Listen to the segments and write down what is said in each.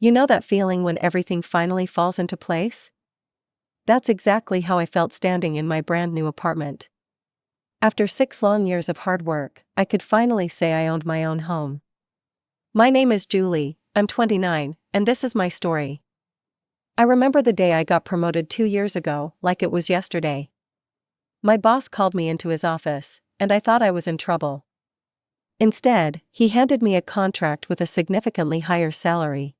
You know that feeling when everything finally falls into place? That's exactly how I felt standing in my brand new apartment. After 6 long years of hard work, I could finally say I owned my own home. My name is Julie, I'm 29, and this is my story. I remember the day I got promoted 2 years ago, like it was yesterday. My boss called me into his office, and I thought I was in trouble. Instead, he handed me a contract with a significantly higher salary.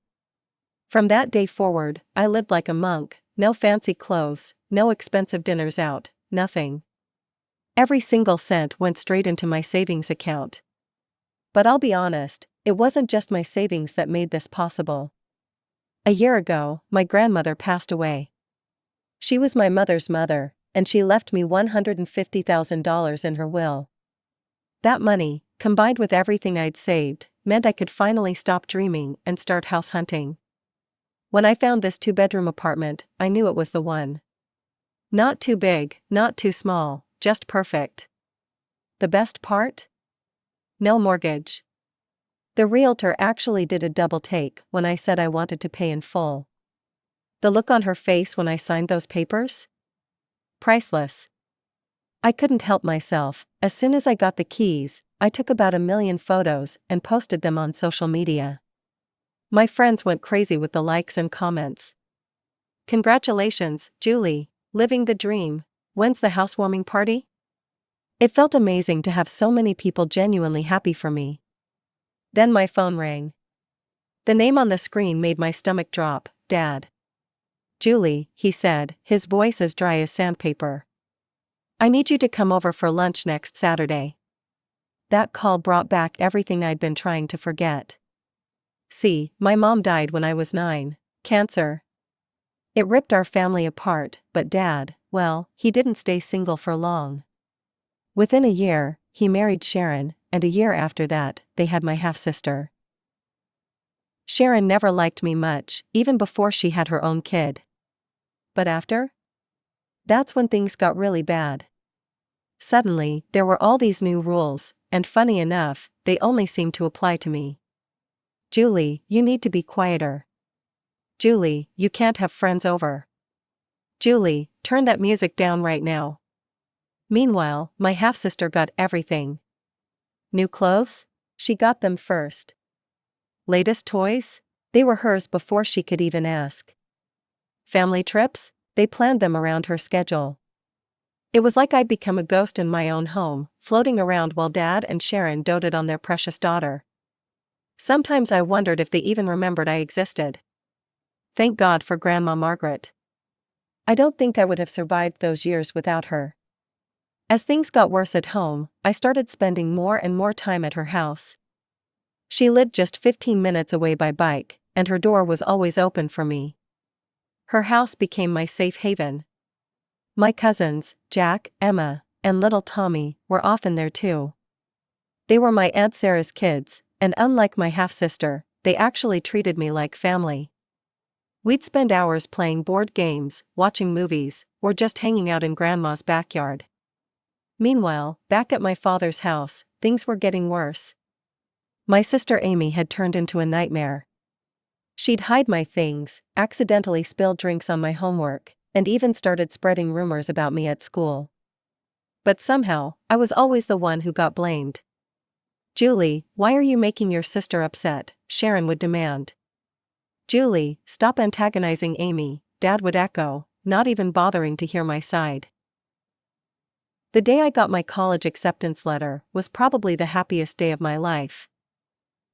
From that day forward, I lived like a monk, no fancy clothes, no expensive dinners out, nothing. Every single cent went straight into my savings account. But I'll be honest, it wasn't just my savings that made this possible. A year ago, my grandmother passed away. She was my mother's mother, and she left me $150,000 in her will. That money, combined with everything I'd saved, meant I could finally stop dreaming and start house hunting. When I found this 2-bedroom apartment, I knew it was the one. Not too big, not too small, just perfect. The best part? No mortgage. The realtor actually did a double take when I said I wanted to pay in full. The look on her face when I signed those papers? Priceless. I couldn't help myself. As soon as I got the keys, I took about 1 million photos and posted them on social media. My friends went crazy with the likes and comments. Congratulations, Julie, living the dream. When's the housewarming party? It felt amazing to have so many people genuinely happy for me. Then my phone rang. The name on the screen made my stomach drop. Dad. Julie, he said, his voice as dry as sandpaper. I need you to come over for lunch next Saturday. That call brought back everything I'd been trying to forget. See, my mom died when I was 9, cancer. It ripped our family apart, but Dad, well, he didn't stay single for long. Within a year, he married Sharon, and a year after that, they had my half-sister. Sharon never liked me much, even before she had her own kid. But after? That's when things got really bad. Suddenly, there were all these new rules, and funny enough, they only seemed to apply to me. Julie, you need to be quieter. Julie, you can't have friends over. Julie, turn that music down right now. Meanwhile, my half-sister got everything. New clothes? She got them first. Latest toys? They were hers before she could even ask. Family trips? They planned them around her schedule. It was like I'd become a ghost in my own home, floating around while Dad and Sharon doted on their precious daughter. Sometimes I wondered if they even remembered I existed. Thank God for Grandma Margaret. I don't think I would have survived those years without her. As things got worse at home, I started spending more and more time at her house. She lived just 15 minutes away by bike, and her door was always open for me. Her house became my safe haven. My cousins, Jack, Emma, and little Tommy, were often there too. They were my Aunt Sarah's kids, and unlike my half-sister, they actually treated me like family. We'd spend hours playing board games, watching movies, or just hanging out in Grandma's backyard. Meanwhile, back at my father's house, things were getting worse. My sister Amy had turned into a nightmare. She'd hide my things, accidentally spill drinks on my homework, and even started spreading rumors about me at school. But somehow, I was always the one who got blamed. Julie, why are you making your sister upset? Sharon would demand. Julie, stop antagonizing Amy, Dad would echo, not even bothering to hear my side. The day I got my college acceptance letter was probably the happiest day of my life.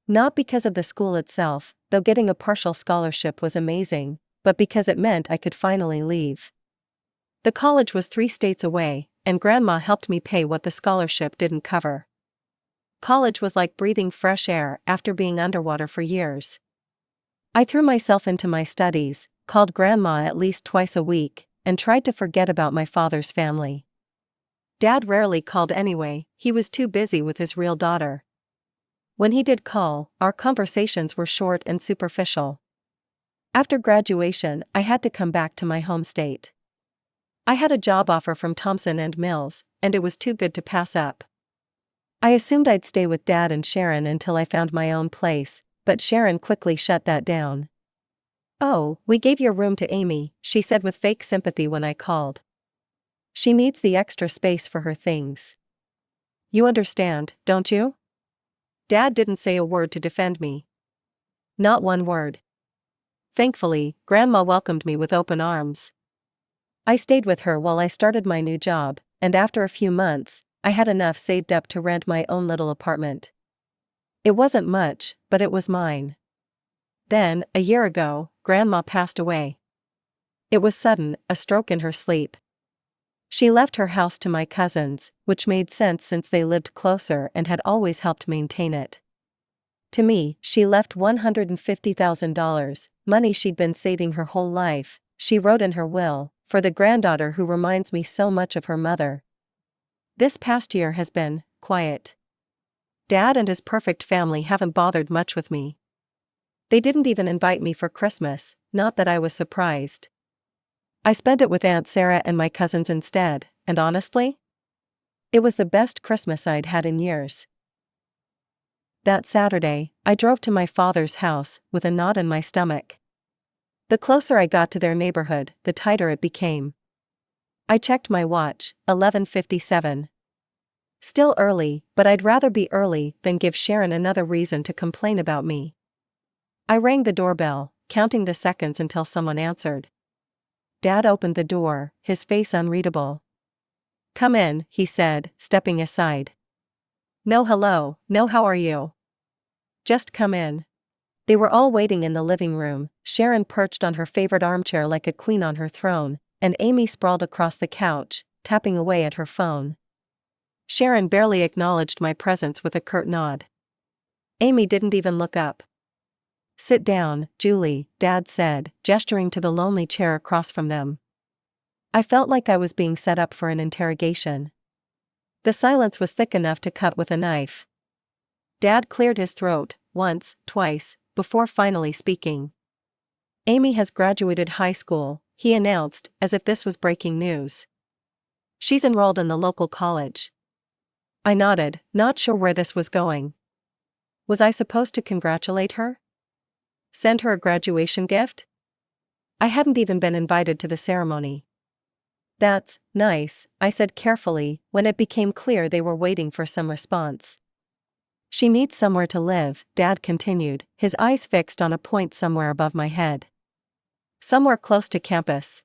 Not because of the school itself, though getting a partial scholarship was amazing, but because it meant I could finally leave. The college was 3 states away, and Grandma helped me pay what the scholarship didn't cover. College was like breathing fresh air after being underwater for years. I threw myself into my studies, called Grandma at least twice a week, and tried to forget about my father's family. Dad rarely called anyway, he was too busy with his real daughter. When he did call, our conversations were short and superficial. After graduation, I had to come back to my home state. I had a job offer from Thompson and Mills, and it was too good to pass up. I assumed I'd stay with Dad and Sharon until I found my own place, but Sharon quickly shut that down. Oh, we gave your room to Amy, she said with fake sympathy when I called. She needs the extra space for her things. You understand, don't you? Dad didn't say a word to defend me. Not one word. Thankfully, Grandma welcomed me with open arms. I stayed with her while I started my new job, and after a few months, I had enough saved up to rent my own little apartment. It wasn't much, but it was mine. Then, a year ago, Grandma passed away. It was sudden, a stroke in her sleep. She left her house to my cousins, which made sense since they lived closer and had always helped maintain it. To me, she left $150,000, money she'd been saving her whole life, she wrote in her will, for the granddaughter who reminds me so much of her mother. This past year has been quiet. Dad and his perfect family haven't bothered much with me. They didn't even invite me for Christmas, not that I was surprised. I spent it with Aunt Sarah and my cousins instead, and honestly, it was the best Christmas I'd had in years. That Saturday, I drove to my father's house, with a knot in my stomach. The closer I got to their neighborhood, the tighter it became. I checked my watch, 11:57. Still early, but I'd rather be early than give Sharon another reason to complain about me. I rang the doorbell, counting the seconds until someone answered. Dad opened the door, his face unreadable. "Come in," he said, stepping aside. "No hello, no how are you? Just come in." They were all waiting in the living room, Sharon perched on her favorite armchair like a queen on her throne, and Amy sprawled across the couch, tapping away at her phone. Sharon barely acknowledged my presence with a curt nod. Amy didn't even look up. "Sit down, Julie," Dad said, gesturing to the lonely chair across from them. I felt like I was being set up for an interrogation. The silence was thick enough to cut with a knife. Dad cleared his throat, once, twice, before finally speaking. "Amy has graduated high school," he announced, as if this was breaking news. "She's enrolled in the local college." I nodded, not sure where this was going. Was I supposed to congratulate her? Send her a graduation gift? I hadn't even been invited to the ceremony. "That's nice," I said carefully, when it became clear they were waiting for some response. "She needs somewhere to live," Dad continued, his eyes fixed on a point somewhere above my head. "Somewhere close to campus."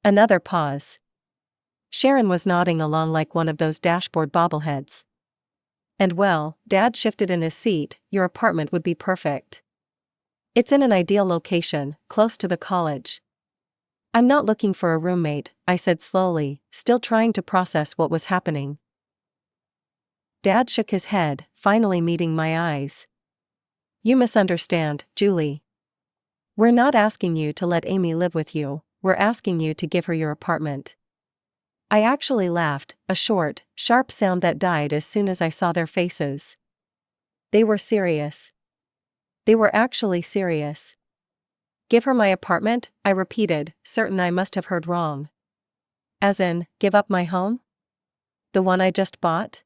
Another pause. Sharon was nodding along like one of those dashboard bobbleheads. "And well," Dad shifted in his seat, "your apartment would be perfect. It's in an ideal location, close to the college." "I'm not looking for a roommate," I said slowly, still trying to process what was happening. Dad shook his head, finally meeting my eyes. "You misunderstand, Julie. We're not asking you to let Amy live with you, we're asking you to give her your apartment." I actually laughed, a short, sharp sound that died as soon as I saw their faces. They were serious. They were actually serious. "Give her my apartment?" I repeated, certain I must have heard wrong. "As in, give up my home? The one I just bought?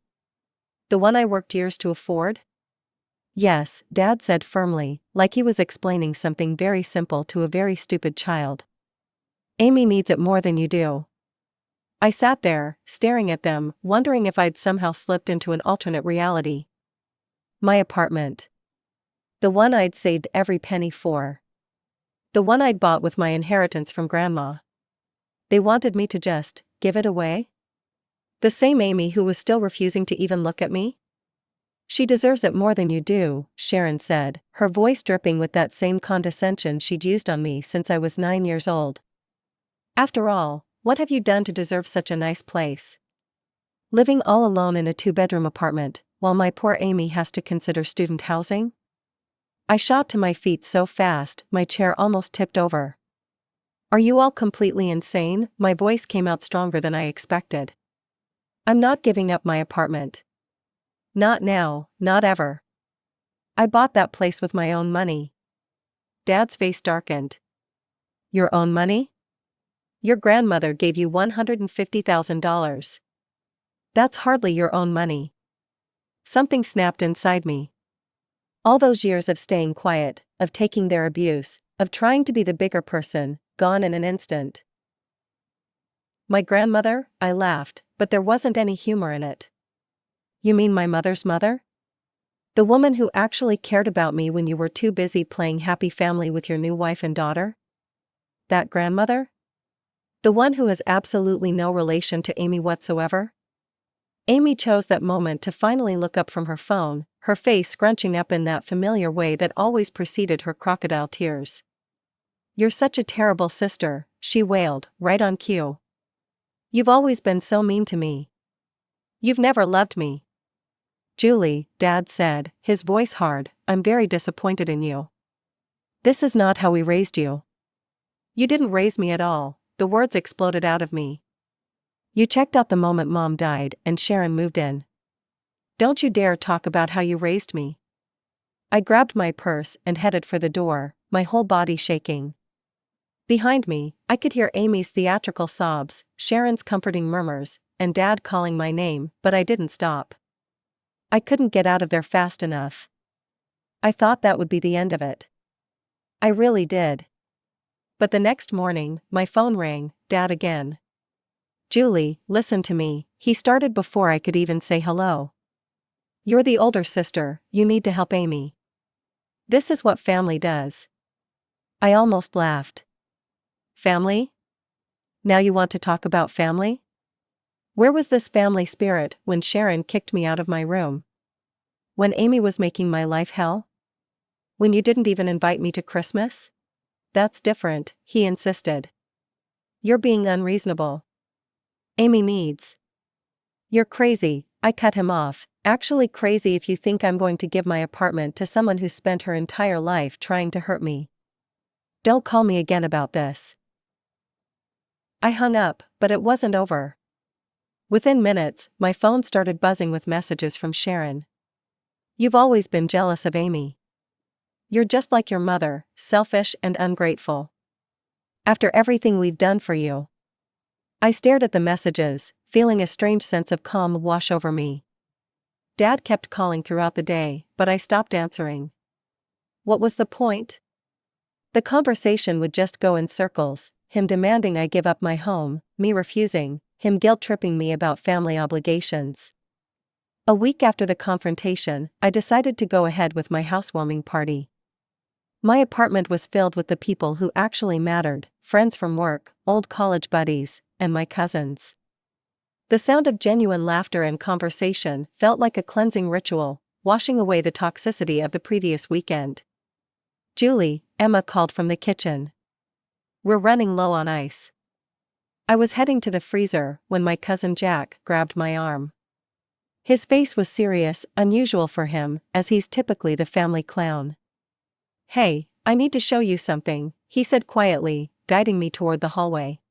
The one I worked years to afford?" "Yes," Dad said firmly, like he was explaining something very simple to a very stupid child. "Amy needs it more than you do." I sat there, staring at them, wondering if I'd somehow slipped into an alternate reality. My apartment. The one I'd saved every penny for. The one I'd bought with my inheritance from Grandma. They wanted me to just give it away? The same Amy who was still refusing to even look at me? "She deserves it more than you do," Sharon said, her voice dripping with that same condescension she'd used on me since I was 9 years old. "After all, what have you done to deserve such a nice place? Living all alone in a 2-bedroom apartment, while my poor Amy has to consider student housing?" I shot to my feet so fast, my chair almost tipped over. "Are you all completely insane?" My voice came out stronger than I expected. "I'm not giving up my apartment. Not now, not ever. I bought that place with my own money." Dad's face darkened. "Your own money? Your grandmother gave you $150,000. That's hardly your own money." Something snapped inside me. All those years of staying quiet, of taking their abuse, of trying to be the bigger person, gone in an instant. My grandmother? I laughed, but there wasn't any humor in it. You mean my mother's mother? The woman who actually cared about me when you were too busy playing happy family with your new wife and daughter? That grandmother? The one who has absolutely no relation to Amy whatsoever? Amy chose that moment to finally look up from her phone, her face scrunching up in that familiar way that always preceded her crocodile tears. You're such a terrible sister, she wailed, right on cue. You've always been so mean to me. You've never loved me. Julie, Dad said, his voice hard, I'm very disappointed in you. This is not how we raised you. You didn't raise me at all, the words exploded out of me. You checked out the moment Mom died and Sharon moved in. Don't you dare talk about how you raised me. I grabbed my purse and headed for the door, my whole body shaking. Behind me, I could hear Amy's theatrical sobs, Sharon's comforting murmurs, and Dad calling my name, but I didn't stop. I couldn't get out of there fast enough. I thought that would be the end of it. I really did. But the next morning, my phone rang, Dad again. Julie, listen to me, he started before I could even say hello. You're the older sister, you need to help Amy. This is what family does. I almost laughed. Family? Now you want to talk about family? Where was this family spirit when Sharon kicked me out of my room? When Amy was making my life hell? When you didn't even invite me to Christmas? That's different, he insisted. You're being unreasonable. Amy needs. You're crazy, I cut him off, actually crazy if you think I'm going to give my apartment to someone who spent her entire life trying to hurt me. Don't call me again about this. I hung up, but it wasn't over. Within minutes, my phone started buzzing with messages from Sharon. You've always been jealous of Amy. You're just like your mother, selfish and ungrateful. After everything we've done for you. I stared at the messages, feeling a strange sense of calm wash over me. Dad kept calling throughout the day, but I stopped answering. What was the point? The conversation would just go in circles, him demanding I give up my home, me refusing, him guilt-tripping me about family obligations. A week after the confrontation, I decided to go ahead with my housewarming party. My apartment was filled with the people who actually mattered, friends from work, old college buddies, and my cousins. The sound of genuine laughter and conversation felt like a cleansing ritual, washing away the toxicity of the previous weekend. Julie, Emma called from the kitchen. We're running low on ice. I was heading to the freezer when my cousin Jack grabbed my arm. His face was serious, unusual for him, as he's typically the family clown. Hey, I need to show you something, he said quietly, guiding me toward the hallway.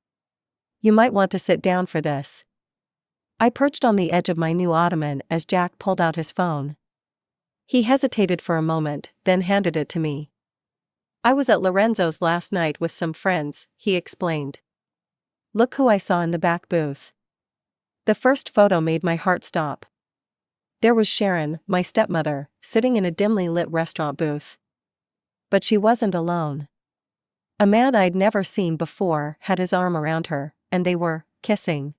You might want to sit down for this. I perched on the edge of my new ottoman as Jack pulled out his phone. He hesitated for a moment, then handed it to me. I was at Lorenzo's last night with some friends, he explained. Look who I saw in the back booth. The first photo made my heart stop. There was Sharon, my stepmother, sitting in a dimly lit restaurant booth. But she wasn't alone. A man I'd never seen before had his arm around her, and they were kissing.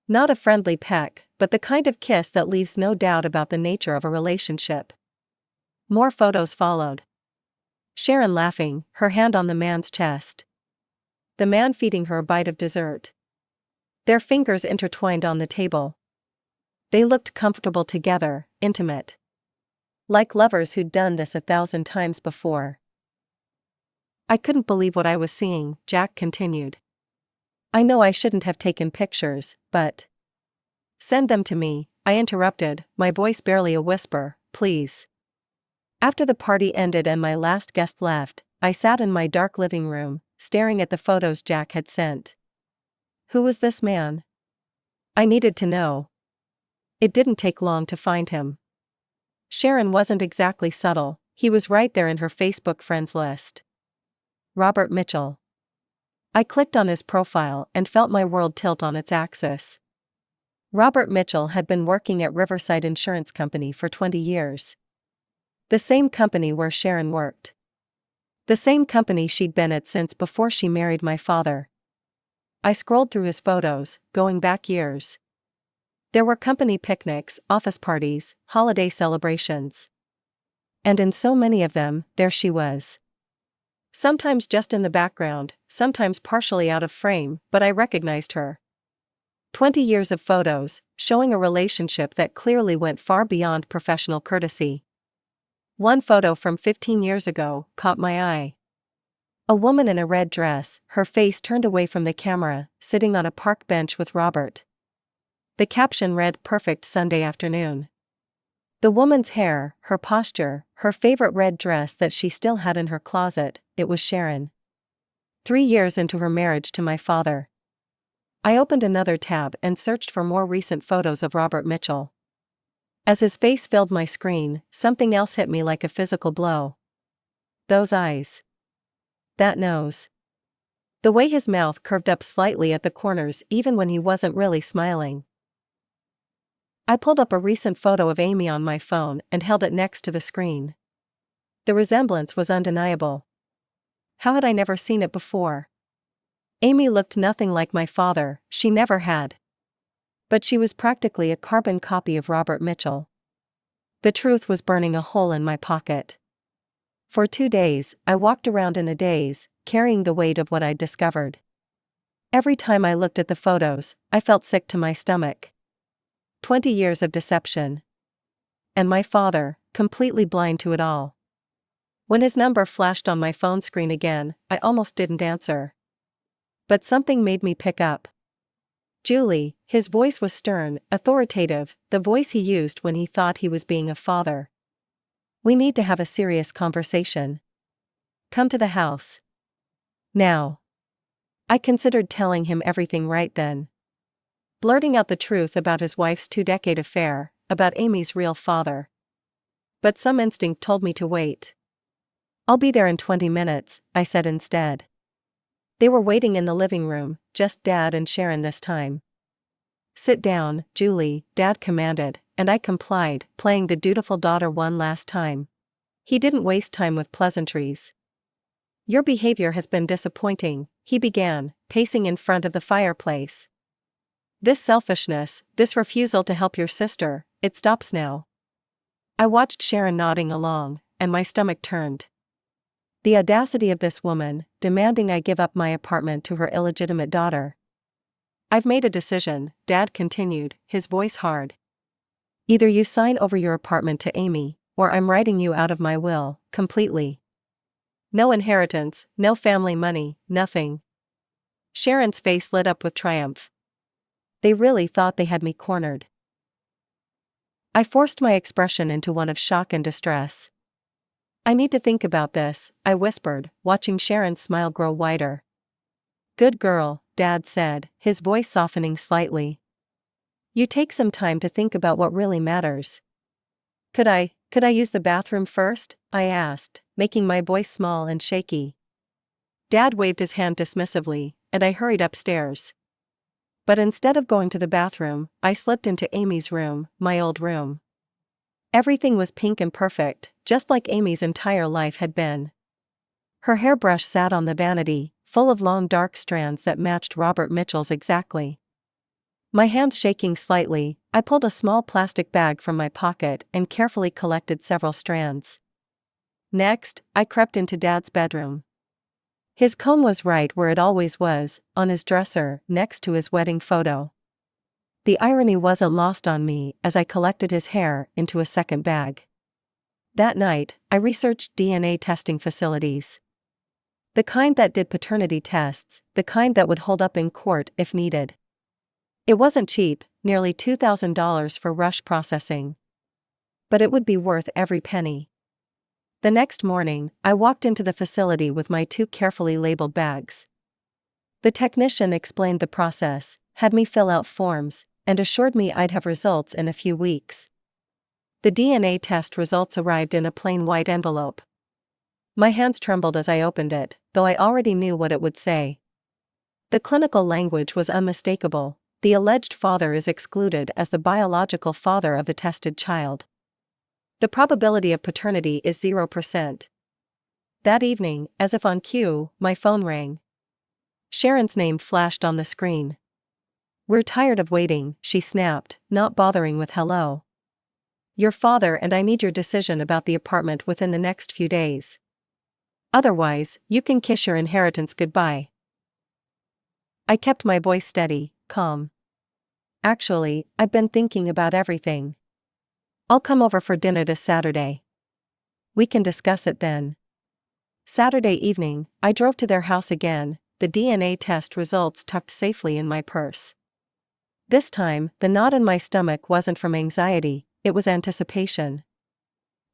Not a friendly peck, but the kind of kiss that leaves no doubt about the nature of a relationship. More photos followed. Sharon laughing, her hand on the man's chest. The man feeding her a bite of dessert. Their fingers intertwined on the table. They looked comfortable together, intimate. Like lovers who'd done this 1,000 times before. I couldn't believe what I was seeing, Jack continued. I know I shouldn't have taken pictures, but... Send them to me, I interrupted, my voice barely a whisper, please. After the party ended and my last guest left, I sat in my dark living room, staring at the photos Jack had sent. Who was this man? I needed to know. It didn't take long to find him. Sharon wasn't exactly subtle, he was right there in her Facebook friends list. Robert Mitchell. I clicked on his profile and felt my world tilt on its axis. Robert Mitchell had been working at Riverside Insurance Company for 20 years. The same company where Sharon worked. The same company she'd been at since before she married my father. I scrolled through his photos, going back years. There were company picnics, office parties, holiday celebrations. And in so many of them, there she was. Sometimes just in the background, sometimes partially out of frame, but I recognized her. 20 years of photos, showing a relationship that clearly went far beyond professional courtesy. One photo from 15 years ago caught my eye. A woman in a red dress, her face turned away from the camera, sitting on a park bench with Robert. The caption read, "Perfect Sunday afternoon." The woman's hair, her posture, her favorite red dress that she still had in her closet, it was Sharon. 3 years into her marriage to my father. I opened another tab and searched for more recent photos of Robert Mitchell. As his face filled my screen, something else hit me like a physical blow. Those eyes. That nose. The way his mouth curved up slightly at the corners even when he wasn't really smiling. I pulled up a recent photo of Amy on my phone and held it next to the screen. The resemblance was undeniable. How had I never seen it before? Amy looked nothing like my father, she never had. But she was practically a carbon copy of Robert Mitchell. The truth was burning a hole in my pocket. For 2 days, I walked around in a daze, carrying the weight of what I'd discovered. Every time I looked at the photos, I felt sick to my stomach. 20 years of deception. And my father, completely blind to it all. When his number flashed on my phone screen again, I almost didn't answer. But something made me pick up. Julie, his voice was stern, authoritative, the voice he used when he thought he was being a father. "We need to have a serious conversation. Come to the house. Now." I considered telling him everything right then. Blurting out the truth about his wife's 2-decade affair, about Amy's real father. But some instinct told me to wait. "I'll be there in 20 minutes, I said instead. They were waiting in the living room, just Dad and Sharon this time. "Sit down, Julie," Dad commanded, and I complied, playing the dutiful daughter one last time. He didn't waste time with pleasantries. "Your behavior has been disappointing," he began, pacing in front of the fireplace. "This selfishness, this refusal to help your sister, it stops now." I watched Sharon nodding along, and my stomach turned. The audacity of this woman, demanding I give up my apartment to her illegitimate daughter. "I've made a decision," Dad continued, his voice hard. "Either you sign over your apartment to Amy, or I'm writing you out of my will, completely. No inheritance, no family money, nothing." Sharon's face lit up with triumph. They really thought they had me cornered. I forced my expression into one of shock and distress. "I need to think about this," I whispered, watching Sharon's smile grow wider. "Good girl," Dad said, his voice softening slightly. "You take some time to think about what really matters." Could I use the bathroom first?" I asked, making my voice small and shaky. Dad waved his hand dismissively, and I hurried upstairs. But instead of going to the bathroom, I slipped into Amy's room, my old room. Everything was pink and perfect, just like Amy's entire life had been. Her hairbrush sat on the vanity, full of long dark strands that matched Robert Mitchell's exactly. My hands shaking slightly, I pulled a small plastic bag from my pocket and carefully collected several strands. Next, I crept into Dad's bedroom. His comb was right where it always was, on his dresser, next to his wedding photo. The irony wasn't lost on me as I collected his hair into a second bag. That night, I researched DNA testing facilities. The kind that did paternity tests, the kind that would hold up in court if needed. It wasn't cheap, nearly $2,000 for rush processing. But it would be worth every penny. The next morning, I walked into the facility with my 2 carefully labeled bags. The technician explained the process, had me fill out forms, and assured me I'd have results in a few weeks. The DNA test results arrived in a plain white envelope. My hands trembled as I opened it, though I already knew what it would say. The clinical language was unmistakable: the alleged father is excluded as the biological father of the tested child. The probability of paternity is 0%. That evening, as if on cue, my phone rang. Sharon's name flashed on the screen. "We're tired of waiting," she snapped, not bothering with hello. "Your father and I need your decision about the apartment within the next few days. Otherwise, you can kiss your inheritance goodbye." I kept my voice steady, calm. "Actually, I've been thinking about everything. I'll come over for dinner this Saturday. We can discuss it then." Saturday evening, I drove to their house again, the DNA test results tucked safely in my purse. This time, the knot in my stomach wasn't from anxiety, it was anticipation.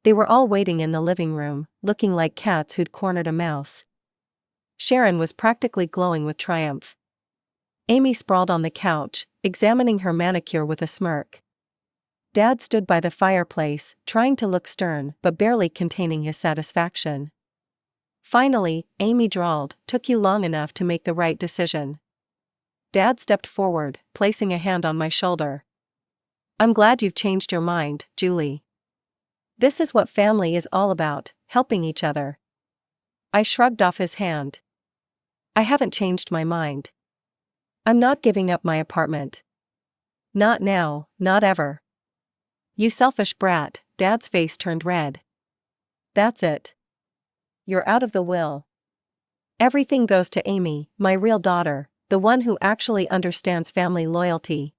They were all waiting in the living room, looking like cats who'd cornered a mouse. Sharon was practically glowing with triumph. Amy sprawled on the couch, examining her manicure with a smirk. Dad stood by the fireplace, trying to look stern but barely containing his satisfaction. Finally, Amy drawled, "Took you long enough to make the right decision." Dad stepped forward, placing a hand on my shoulder. "I'm glad you've changed your mind, Julie. This is what family is all about, helping each other." I shrugged off his hand. "I haven't changed my mind. I'm not giving up my apartment. Not now, not ever." "You selfish brat," Dad's face turned red. "That's it. You're out of the will. Everything goes to Amy, my real daughter, the one who actually understands family loyalty."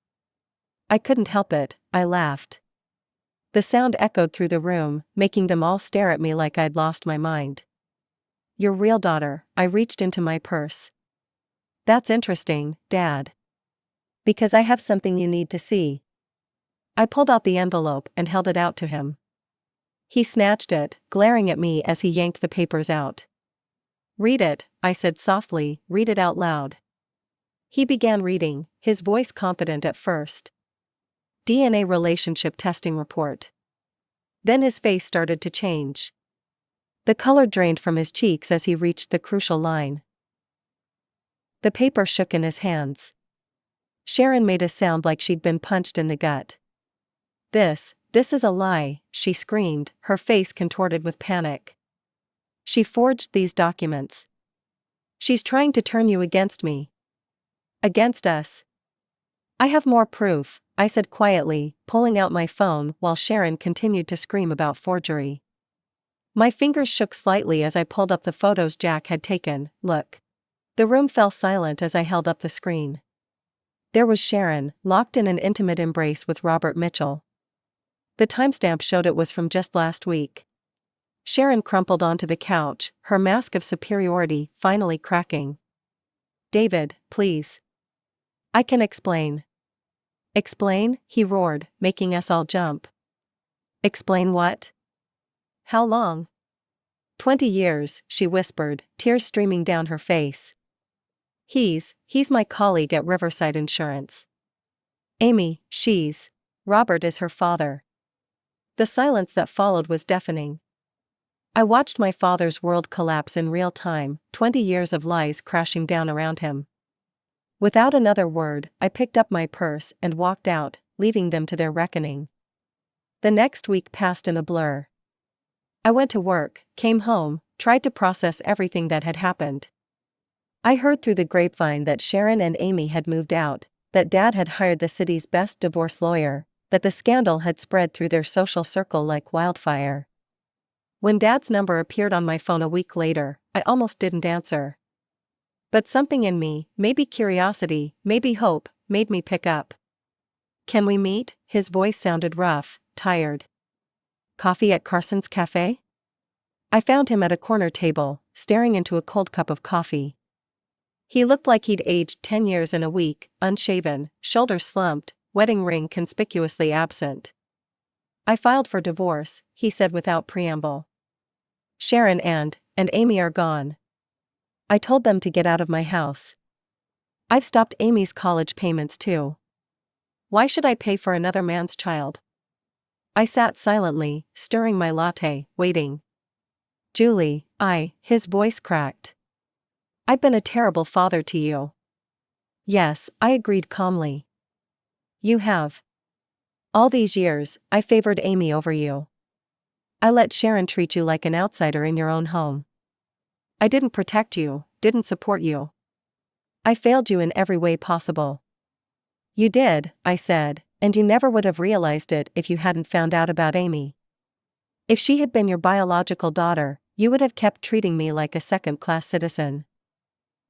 I couldn't help it, I laughed. The sound echoed through the room, making them all stare at me like I'd lost my mind. "Your real daughter," I reached into my purse. "That's interesting, Dad. Because I have something you need to see." I pulled out the envelope and held it out to him. He snatched it, glaring at me as he yanked the papers out. "Read it," I said softly, "read it out loud." He began reading, his voice confident at first. "DNA relationship testing report." Then his face started to change. The color drained from his cheeks as he reached the crucial line. The paper shook in his hands. Sharon made a sound like she'd been punched in the gut. This is a lie," she screamed, her face contorted with panic. "She forged these documents. She's trying to turn you against me. Against us." "I have more proof," I said quietly, pulling out my phone while Sharon continued to scream about forgery. My fingers shook slightly as I pulled up the photos Jack had taken. "Look." The room fell silent as I held up the screen. There was Sharon, locked in an intimate embrace with Robert Mitchell. The timestamp showed it was from just last week. Sharon crumpled onto the couch, her mask of superiority finally cracking. "David, please. I can explain." "Explain?" he roared, making us all jump. "Explain what? How long?" 20 years, she whispered, tears streaming down her face. He's my colleague at Riverside Insurance. Amy, Robert is her father." The silence that followed was deafening. I watched my father's world collapse in real time, 20 years of lies crashing down around him. Without another word, I picked up my purse and walked out, leaving them to their reckoning. The next week passed in a blur. I went to work, came home, tried to process everything that had happened. I heard through the grapevine that Sharon and Amy had moved out, that Dad had hired the city's best divorce lawyer, that the scandal had spread through their social circle like wildfire. When Dad's number appeared on my phone a week later, I almost didn't answer. But something in me, maybe curiosity, maybe hope, made me pick up. "Can we meet?" His voice sounded rough, tired. "Coffee at Carson's Cafe?" I found him at a corner table, staring into a cold cup of coffee. He looked like he'd aged 10 years in a week, unshaven, shoulders slumped, wedding ring conspicuously absent. "I filed for divorce," he said without preamble. "Sharon and Amy are gone. I told them to get out of my house. I've stopped Amy's college payments too. Why should I pay for another man's child?" I sat silently, stirring my latte, waiting. "Julie, his voice cracked. "I've been a terrible father to you." "Yes," I agreed calmly. "You have. All these years, I favored Amy over you. I let Sharon treat you like an outsider in your own home. I didn't protect you, didn't support you. I failed you in every way possible. You did, I said, and you never would have realized it if you hadn't found out about Amy. If she had been your biological daughter, you would have kept treating me like a second-class citizen.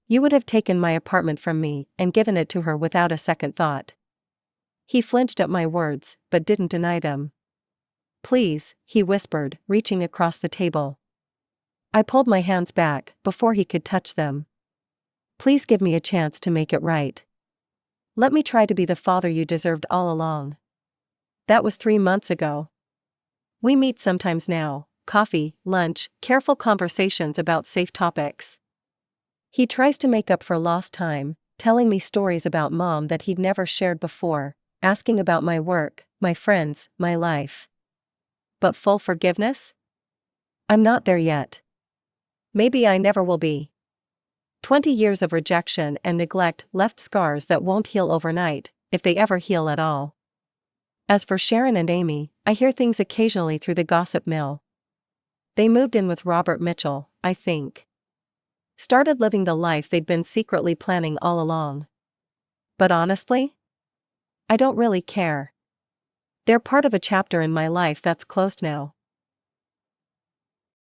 You would have taken my apartment from me and given it to her without a second thought. He flinched at my words, but didn't deny them. Please, he whispered, reaching across the table. I pulled my hands back before he could touch them. Please give me a chance to make it right. Let me try to be the father you deserved all along. That was 3 months ago. We meet sometimes now, coffee, lunch, careful conversations about safe topics. He tries to make up for lost time, telling me stories about Mom that he'd never shared before, asking about my work, my friends, my life. But full forgiveness? I'm not there yet. Maybe I never will be. 20 years of rejection and neglect left scars that won't heal overnight, if they ever heal at all. As for Sharon and Amy, I hear things occasionally through the gossip mill. They moved in with Robert Mitchell, I think. Started living the life they'd been secretly planning all along. But honestly, I don't really care. They're part of a chapter in my life that's closed now.